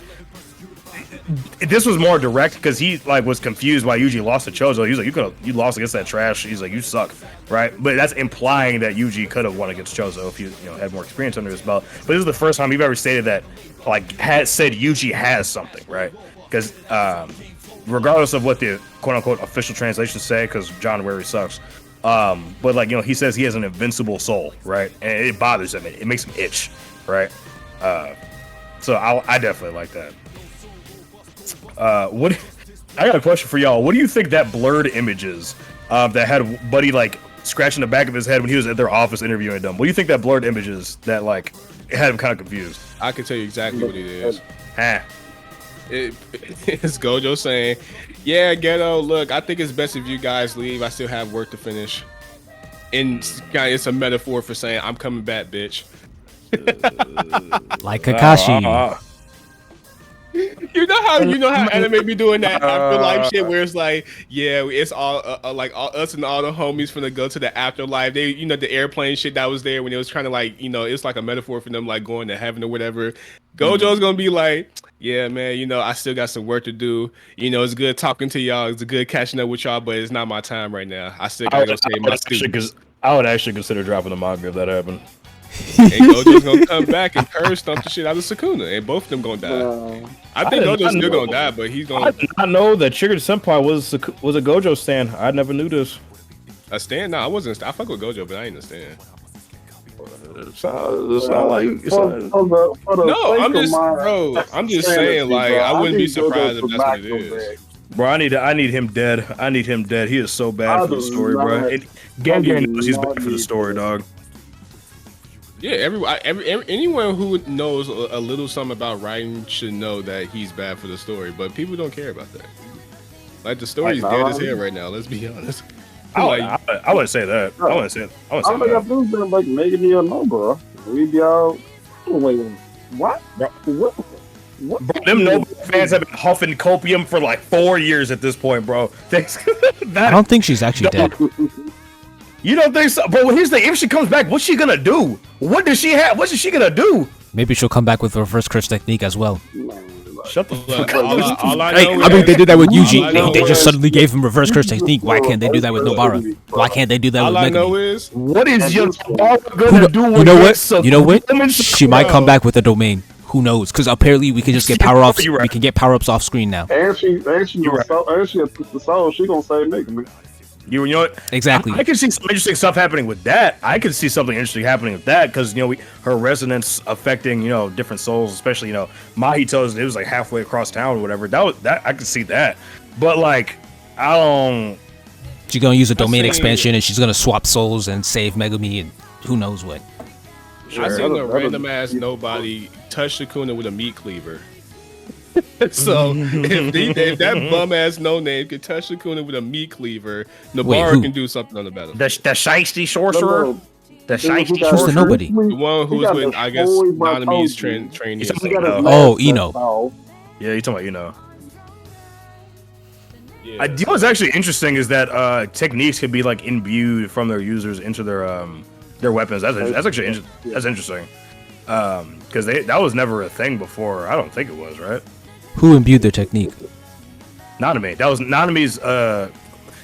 This was more direct because he like was confused why Yuji lost to Chozo. He was like, you lost against that trash. He's like, you suck, right? But that's implying that Yuji could have won against Chozo if you had more experience under his belt. But this is the first time you've ever stated that like has said Yuji has something, right? Because regardless of what the quote unquote official translations say, because John Wary sucks. But like he says he has an invincible soul, right? And it bothers him. It makes him itch, right? So I definitely like that. I got a question for y'all. What do you think that blurred image is that had Buddy like scratching the back of his head when he was at their office interviewing them? What do you think that blurred image is that like it had him kind of confused? I can tell you exactly what it is. It's Gojo saying, "Yeah, Ghetto, look, I think it's best if you guys leave. I still have work to finish." And it's a metaphor for saying, "I'm coming back, bitch." Like Kakashi. You know how anime be doing that afterlife shit where it's like, yeah, it's all like all us and all the homies finna go to the afterlife. They, the airplane shit that was there when it was trying to like, it's like a metaphor for them like going to heaven or whatever. Gojo's gonna be like, yeah, man, I still got some work to do. It's good talking to y'all. It's good catching up with y'all, but it's not my time right now. I still gotta go save my students. I would actually consider dropping the manga if that happened. And Gojo's gonna come back and curse stomp the shit out of Sukuna, and both of them gonna die. I think Gojo's still gonna die, but he's gonna. I did not know that Trigger Senpai was a Gojo stan. I never knew this. A stan? No, I wasn't. I fuck with Gojo, but I ain't a stan. No, I'm just saying, like, I wouldn't be surprised if that's what it is. Bro, I need him dead. I need him dead. He is so bad for the story, bro. Gang knows he's bad for the story, dog. Yeah, anyone who knows a little something about writing should know that he's bad for the story, but people don't care about that. Like the story's dead as hell right now. Let's be honest. I wouldn't say that. I wouldn't say that. I think I do them like making me a no, bro. We be out. Wait, what? What? Bro, them Nobel fans have been huffing copium for like 4 years at this point, bro. I don't think she's actually dead. You don't think so? But here's the thing: if she comes back, what's she gonna do? What does she have? What is she gonna do? Maybe she'll come back with reverse curse technique as well. Shut the fuck All up. I Hey, know I mean, is- they did that with all Yuji. I know They just is- suddenly gave him reverse curse technique. Why can't they do that with Nobara? Why can't they do that All with I know Megumi? is What is your gonna do? You know what? You know what? She might come back with a domain. Who knows? Because apparently we can just get power ups. You're right. We can get power ups off screen now. And she right. the soul. She gonna say nigga. You know what? Exactly. I can see some interesting stuff happening with that. I could see something interesting happening with that because her resonance affecting different souls, especially Mahito's. It was like halfway across town or whatever. That I could see that, but like I don't. She's gonna use a domain seen- expansion and she's gonna swap souls and save Megumi and who knows what. I seen a random ass nobody touch Sukuna with a meat cleaver. So if that bum ass no name can touch Sukuna with a meat cleaver, Nobara who? can do something on the battlefield. The shiesty sorcerer. The shiesty Who's the sorcerer. nobody? The one who was with, I guess, Nanami's training. Oh, Ino. Yeah, you talking about Yeah. You know what's actually interesting is that techniques can be like imbued from their users into their weapons. That's actually that's interesting. Because that was never a thing before. I don't think it was, right? Who imbued their technique? Nanami. That was Nanami's.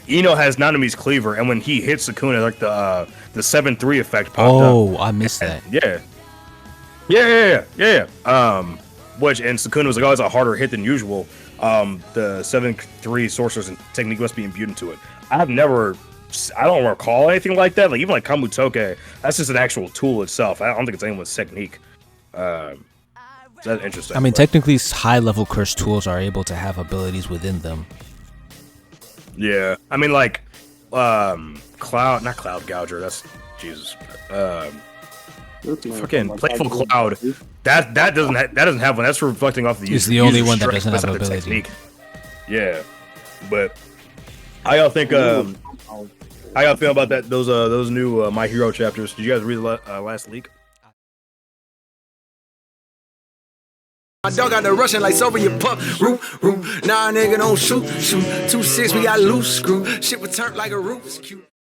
Ino has Nanami's cleaver, and when he hits Sukuna, like the 7-3 effect popped up. Oh, I missed that. Yeah. Which and Sukuna was like, oh, it's a harder hit than usual. The 7-3 sorcerer's technique must be imbued into it. I don't recall anything like that. Like even like Kamutoke, that's just an actual tool itself. I don't think it's anyone's technique. That's interesting. I mean, technically, high-level curse tools are able to have abilities within them. Yeah, I mean like, not Cloud Gouger. That's Jesus. Fucking Playful Cloud. That doesn't have one. That's reflecting off the. It's the only one that doesn't have an ability. Technique. Yeah, but how y'all think? How y'all feel about that? Those new My Hero chapters. Did you guys read the last leak? My dog got the Russian like over your pup. Root. Nah, nigga, don't shoot. 2-6, we got loose screw. Shit would turn like a roof. Cute.